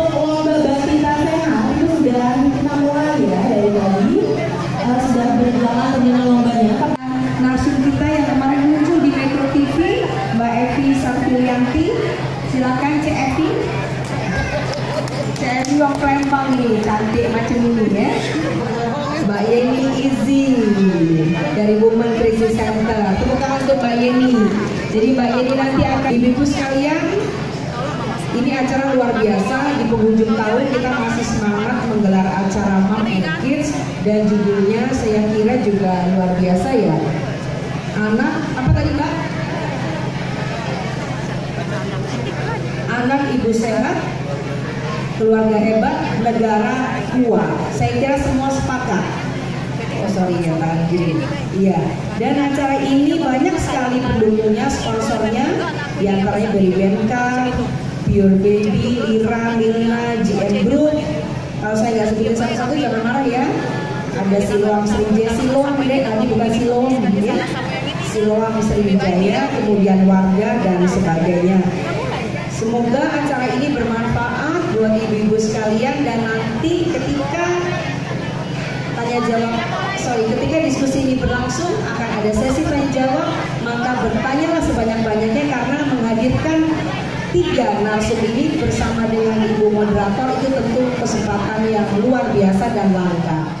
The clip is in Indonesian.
untuk lomba Batita Sehat itu sudah kita mulai ya dari tadi, sudah berjalan dengan lombanya. Narsum kita yang kemarin muncul di Metro TV, Mbak Evi Sarfilianti, silakan Cek Evi. Cek Evi wong Klempang nih, cantik macam ini ya. Mbak Yeni Izzy dari Women Crisis Center. Tepuk tangan untuk Mbak Yeni. Jadi Mbak Yeni nanti akan, ibu-ibu sekalian, ini acara luar biasa. Di penghujung tahun kita masih semangat menggelar acara Mom and Kids, dan judulnya saya kira juga luar biasa ya. Anak apa tadi Mbak? Anak ibu sehat, keluarga hebat, negara kuat. Saya kira semua sepakat. Oh sorry ya tangan gini. Iya. Dan acara ini banyak sekali pendukungnya, sponsornya, diantaranya dari Benka, Pure Baby, Lira, Milna, GM Group. Kalau saya nggak sebutin satu-satu jangan marah ya. Ada Siloam Sriwijaya, Siloam deh, tadi bukan Siloam ya. Siloam Sriwijaya, kemudian warga dan sebagainya. Semoga acara ini bermanfaat buat ibu-ibu sekalian, dan nanti ketika ketika diskusi ini berlangsung akan ada sesi tanya jawab, maka bertanyalah sebanyak-banyaknya karena menghadirkan 3 narsum ini bersama dengan ibu moderator itu tentu kesempatan yang luar biasa dan langka.